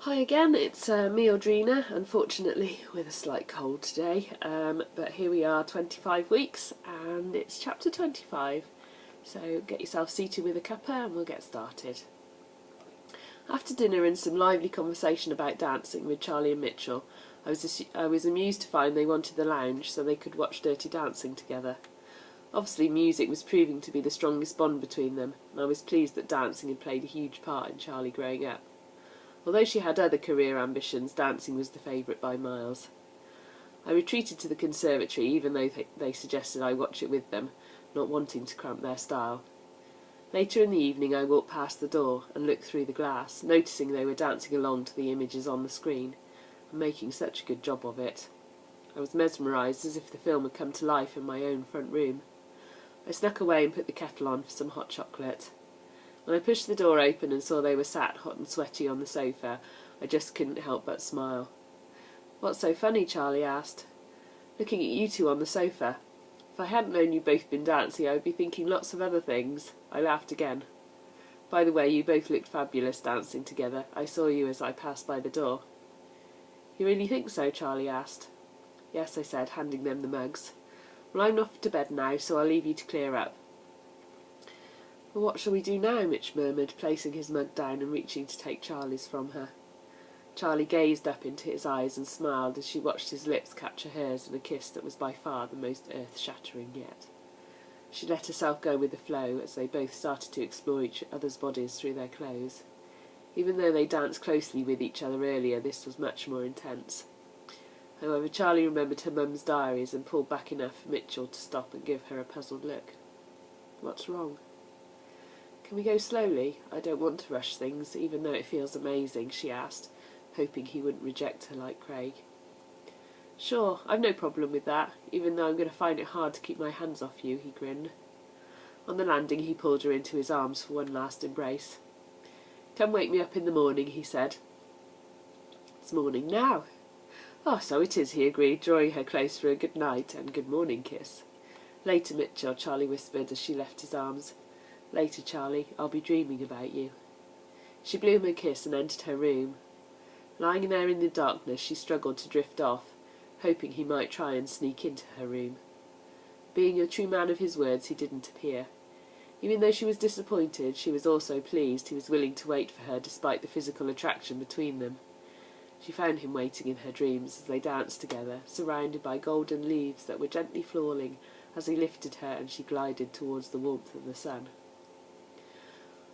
Hi again, it's me Audrina, unfortunately with a slight cold today, but here we are 25 weeks and it's chapter 25, so get yourself seated with a cuppa and we'll get started. After dinner and some lively conversation about dancing with Charlie and Mitchell, I was amused to find they wanted the lounge so they could watch Dirty Dancing together. Obviously music was proving to be the strongest bond between them, and I was pleased that dancing had played a huge part in Charlie growing up. Although she had other career ambitions, dancing was the favourite by miles. I retreated to the conservatory even though they suggested I watch it with them, not wanting to cramp their style. Later in the evening I walked past the door and looked through the glass, noticing they were dancing along to the images on the screen, and making such a good job of it. I was mesmerised, as if the film had come to life in my own front room. I snuck away and put the kettle on for some hot chocolate. When I pushed the door open and saw they were sat hot and sweaty on the sofa, I just couldn't help but smile. "What's so funny?" Charlie asked. "Looking at you two on the sofa. If I hadn't known you'd both been dancing, I would be thinking lots of other things." I laughed again. "By the way, you both looked fabulous dancing together. I saw you as I passed by the door." "You really think so?" Charlie asked. "Yes," I said, handing them the mugs. "Well, I'm off to bed now, so I'll leave you to clear up." "Well, what shall we do now?" Mitch murmured, placing his mug down and reaching to take Charlie's from her. Charlie gazed up into his eyes and smiled as she watched his lips capture hers in a kiss that was by far the most earth-shattering yet. She let herself go with the flow as they both started to explore each other's bodies through their clothes. Even though they danced closely with each other earlier, this was much more intense. However, Charlie remembered her mum's diaries and pulled back enough for Mitchell to stop and give her a puzzled look. "What's wrong?" "Can we go slowly? I don't want to rush things, even though it feels amazing," she asked, hoping he wouldn't reject her like Craig. "Sure, I've no problem with that, even though I'm going to find it hard to keep my hands off you," he grinned. On the landing he pulled her into his arms for one last embrace. "Come wake me up in the morning," he said. "It's morning now." "Oh, so it is," he agreed, drawing her close for a good night and good morning kiss. "Later, Mitchell," Charlie whispered as she left his arms. "Later, Charlie, I'll be dreaming about you." She blew him a kiss and entered her room. Lying there in the darkness, she struggled to drift off, hoping he might try and sneak into her room. Being a true man of his words, he didn't appear. Even though she was disappointed, she was also pleased he was willing to wait for her despite the physical attraction between them. She found him waiting in her dreams as they danced together, surrounded by golden leaves that were gently falling as he lifted her and she glided towards the warmth of the sun.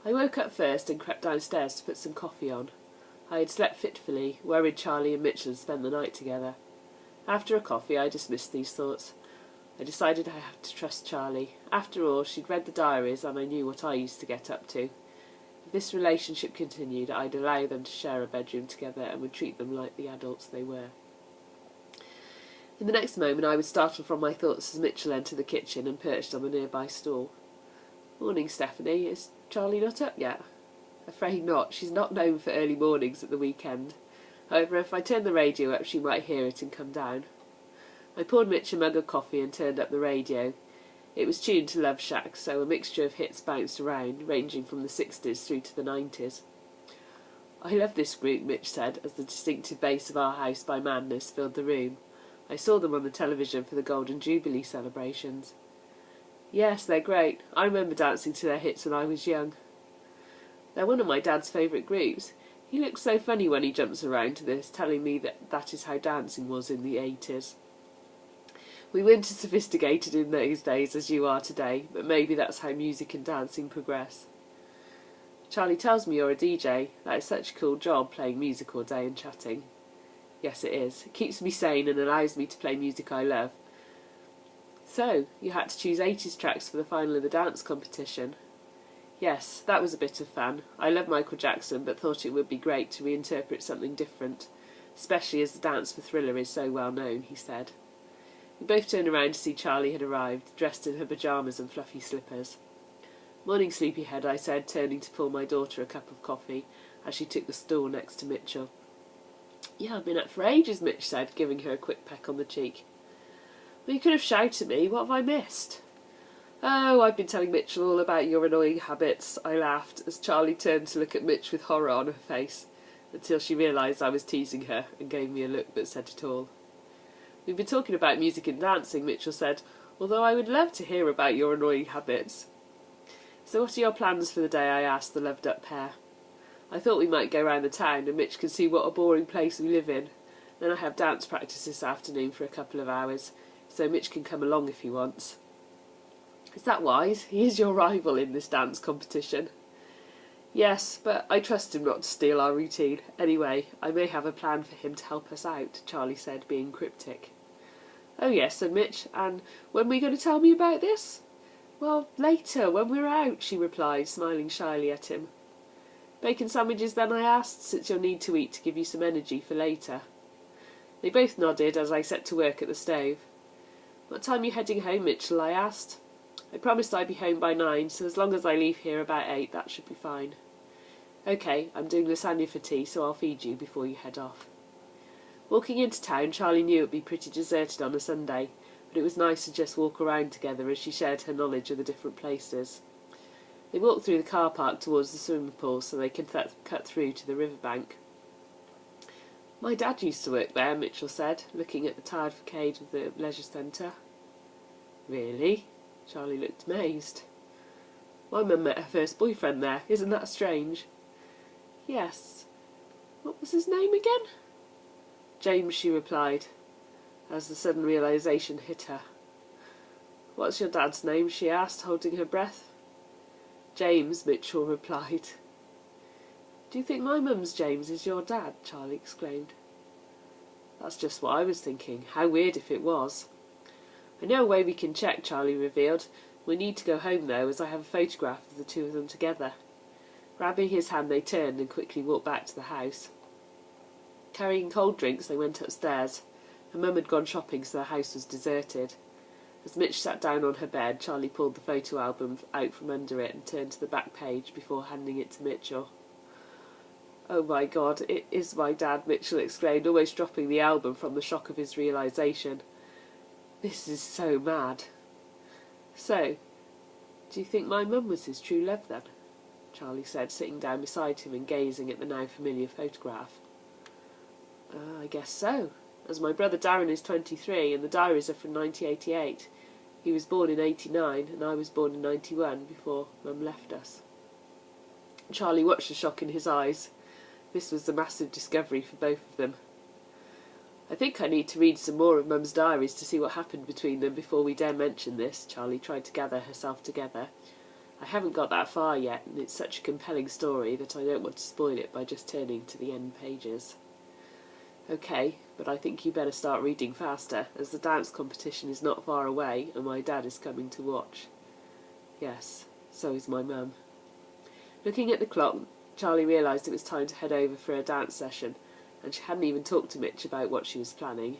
I woke up first and crept downstairs to put some coffee on. I had slept fitfully, worried Charlie and Mitchell had spent the night together. After a coffee I dismissed these thoughts. I decided I had to trust Charlie. After all, she'd read the diaries and I knew what I used to get up to. If this relationship continued, I'd allow them to share a bedroom together and would treat them like the adults they were. In the next moment I was startled from my thoughts as Mitchell entered the kitchen and perched on the nearby stool. "Morning, Stephanie. Is Charlie not up yet?" "Afraid not. She's not known for early mornings at the weekend. However, if I turn the radio up, she might hear it and come down." I poured Mitch a mug of coffee and turned up the radio. It was tuned to Love Shack, so a mixture of hits bounced around, ranging from the 60s through to the 90s. "I love this group," Mitch said, as the distinctive bass of Our House by Madness filled the room. "I saw them on the television for the Golden Jubilee celebrations." "Yes, they're great. I remember dancing to their hits when I was young." "They're one of my dad's favourite groups. He looks so funny when he jumps around to this, telling me that is how dancing was in the 80s. We weren't as sophisticated in those days as you are today, but maybe that's how music and dancing progress." "Charlie tells me you're a DJ. That is such a cool job, playing music all day and chatting." "Yes, it is. It keeps me sane and allows me to play music I love." "So, you had to choose 80s tracks for the final of the dance competition?" "Yes, that was a bit of fun. I love Michael Jackson, but thought it would be great to reinterpret something different, especially as the dance for Thriller is so well known," he said. We both turned around to see Charlie had arrived, dressed in her pyjamas and fluffy slippers. "Morning, sleepyhead," I said, turning to pour my daughter a cup of coffee as she took the stool next to Mitchell. "Yeah, I've been up for ages," Mitch said, giving her a quick peck on the cheek. "Well, you could have shouted at me. What have I missed?" "Oh, I've been telling Mitchell all about your annoying habits," I laughed, as Charlie turned to look at Mitch with horror on her face. until she realised I was teasing her and gave me a look that said it all. "We've been talking about music and dancing," Mitchell said, "although I would love to hear about your annoying habits." "So what are your plans for the day?" I asked the loved-up pair. "I thought we might go round the town and Mitch can see what a boring place we live in. Then I have dance practice this afternoon for a couple of hours, so Mitch can come along if he wants." "Is that wise? He is your rival in this dance competition." "Yes, but I trust him not to steal our routine. Anyway, I may have a plan for him to help us out," Charlie said, being cryptic. "Oh yes," said Mitch, "and when were you going to tell me about this?" "Well, later, when we're out," she replied, smiling shyly at him. "Bacon sandwiches then?" I asked, "since you'll need to eat to give you some energy for later." They both nodded as I set to work at the stove. "What time are you heading home, Mitchell?" I asked. "I promised I'd be home by 9, so as long as I leave here about 8, that should be fine." "OK, I'm doing lasagna for tea, so I'll feed you before you head off." Walking into town, Charlie knew it would be pretty deserted on a Sunday, but it was nice to just walk around together as she shared her knowledge of the different places. They walked through the car park towards the swimming pool so they could cut through to the riverbank. "My dad used to work there," Mitchell said, looking at the tiled facade of the leisure centre. "Really?" Charlie looked amazed. "My mum met her first boyfriend there. Isn't that strange?" "Yes. What was his name again?" "James," she replied, as the sudden realisation hit her. "What's your dad's name?" she asked, holding her breath. "James," Mitchell replied. "Do you think my mum's James is your dad?" Charlie exclaimed. "That's just what I was thinking. How weird if it was." "I know a way we can check," Charlie revealed. "We need to go home, though, as I have a photograph of the two of them together." Grabbing his hand, they turned and quickly walked back to the house. Carrying cold drinks, they went upstairs. Her mum had gone shopping, so the house was deserted. As Mitch sat down on her bed, Charlie pulled the photo album out from under it and turned to the back page before handing it to Mitchell. "Oh my God, it is my dad," Mitchell exclaimed, almost dropping the album from the shock of his realisation. "This is so mad." "So, do you think my mum was his true love then?" Charlie said, sitting down beside him and gazing at the now familiar photograph. "I guess so. As my brother Darren is 23 and the diaries are from 1988. He was born in 89 and I was born in 91 before Mum left us." Charlie watched the shock in his eyes. This was a massive discovery for both of them. "I think I need to read some more of Mum's diaries to see what happened between them before we dare mention this," Charlie tried to gather herself together. "I haven't got that far yet, and it's such a compelling story that I don't want to spoil it by just turning to the end pages." "OK, but I think you better start reading faster, as the dance competition is not far away and my dad is coming to watch." "Yes, so is my mum." Looking at the clock, Charlie realised it was time to head over for a dance session, and she hadn't even talked to Mitch about what she was planning.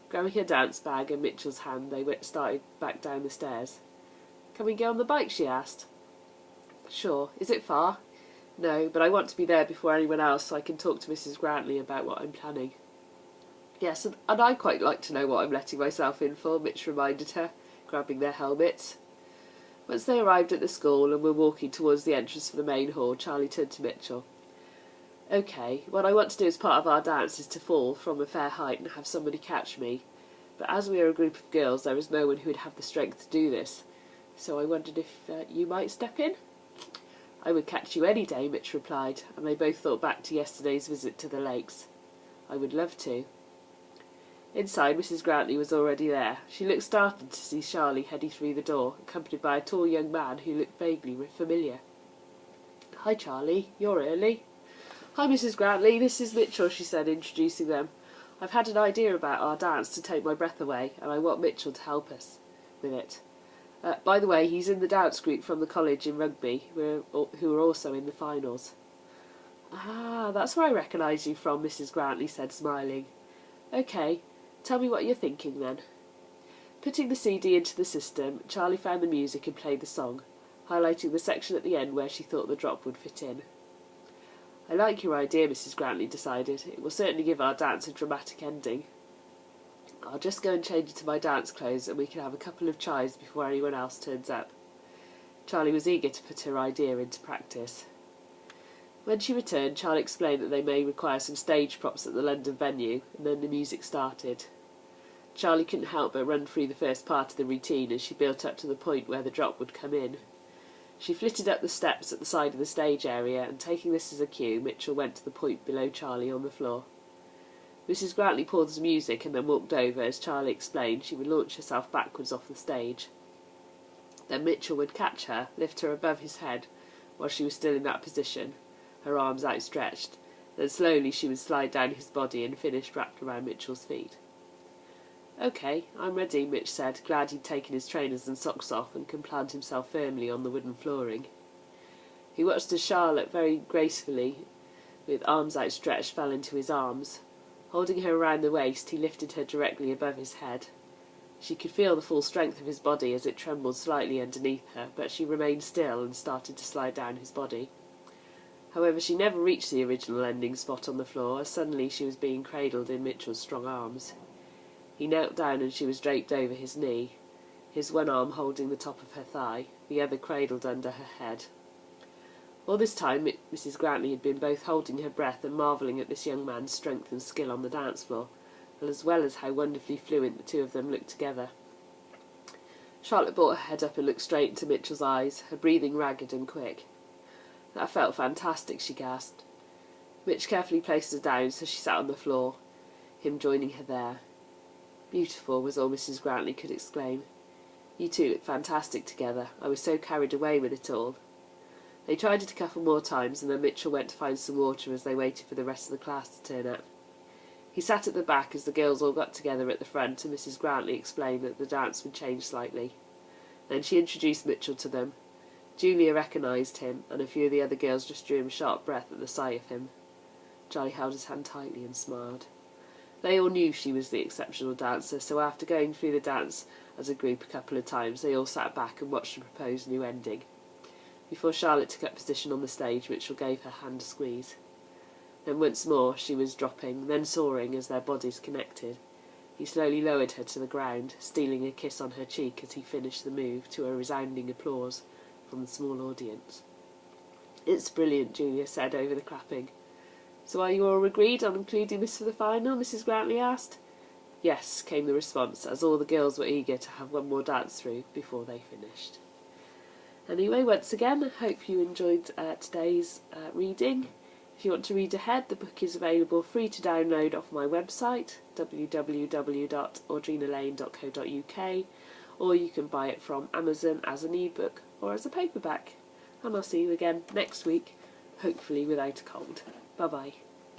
Grabbing her dance bag and Mitchell's hand, they started back down the stairs. "Can we go on the bike?" she asked. "Sure. Is it far?" "No, but I want to be there before anyone else so I can talk to Mrs. Grantley about what I'm planning." "Yes, and I'd quite like to know what I'm letting myself in for," Mitch reminded her, grabbing their helmets. Once they arrived at the school and were walking towards the entrance for the main hall, Charlie turned to Mitchell. "OK, what I want to do as part of our dance is to fall from a fair height and have somebody catch me. But as we are a group of girls, there is no one who would have the strength to do this. So I wondered if you might step in?" "I would catch you any day," Mitch replied, and they both thought back to yesterday's visit to the lakes. "I would love to." Inside, Mrs. Grantley was already there. She looked startled to see Charlie heading through the door, accompanied by a tall young man who looked vaguely familiar. "Hi, Charlie. You're early." "Hi, Mrs. Grantley. This is Mitchell," she said, introducing them. "I've had an idea about our dance to take my breath away, and I want Mitchell to help us with it. By the way, he's in the dance group from the college in rugby, who are also in the finals." "Ah, that's where I recognise you from," Mrs. Grantley said, smiling. "OK, tell me what you're thinking then." Putting the CD into the system, Charlie found the music and played the song, highlighting the section at the end where she thought the drop would fit in. "I like your idea," Mrs. Grantley decided. "It will certainly give our dance a dramatic ending. I'll just go and change into my dance clothes and we can have a couple of chives before anyone else turns up." Charlie was eager to put her idea into practice. When she returned, Charlie explained that they may require some stage props at the London venue, and then the music started. Charlie couldn't help but run through the first part of the routine as she built up to the point where the drop would come in. She flitted up the steps at the side of the stage area, and taking this as a cue, Mitchell went to the point below Charlie on the floor. Mrs. Grantley paused the music and then walked over. As Charlie explained, she would launch herself backwards off the stage. Then Mitchell would catch her, lift her above his head while she was still in that position, her arms outstretched. Then slowly she would slide down his body and finish wrapped around Mitchell's feet. "OK, I'm ready," Mitch said, glad he'd taken his trainers and socks off and could plant himself firmly on the wooden flooring. He watched as Charlotte very gracefully, with arms outstretched, fell into his arms. Holding her around the waist, he lifted her directly above his head. She could feel the full strength of his body as it trembled slightly underneath her, but she remained still and started to slide down his body. However, she never reached the original landing spot on the floor, as suddenly she was being cradled in Mitchell's strong arms. He knelt down and she was draped over his knee, his one arm holding the top of her thigh, the other cradled under her head. All this time Mrs. Grantley had been both holding her breath and marvelling at this young man's strength and skill on the dance floor, as well as how wonderfully fluent the two of them looked together. Charlotte brought her head up and looked straight into Mitchell's eyes, her breathing ragged and quick. "That felt fantastic," she gasped. Mitch carefully placed her down so she sat on the floor, him joining her there. "Beautiful," was all Mrs. Grantley could exclaim. "You two look fantastic together. I was so carried away with it all." They tried it a couple more times, and then Mitchell went to find some water as they waited for the rest of the class to turn up. He sat at the back as the girls all got together at the front, and Mrs. Grantley explained that the dance would change slightly. Then she introduced Mitchell to them. Julia recognised him, and a few of the other girls just drew a sharp breath at the sight of him. Charlie held his hand tightly and smiled. They all knew she was the exceptional dancer, so after going through the dance as a group a couple of times, they all sat back and watched the proposed new ending. Before Charlotte took up position on the stage, Mitchell gave her hand a squeeze. Then once more she was dropping, then soaring as their bodies connected. He slowly lowered her to the ground, stealing a kiss on her cheek as he finished the move, to a resounding applause from the small audience. "It's brilliant," Julia said over the clapping. "So are you all agreed on including this for the final?" Mrs. Grantley asked. "Yes," came the response, as all the girls were eager to have one more dance through before they finished. Anyway, once again, I hope you enjoyed today's reading. If you want to read ahead, the book is available free to download off my website, www.audrinalane.co.uk, or you can buy it from Amazon as an ebook or as a paperback. And I'll see you again next week, hopefully without a cold. Bye bye.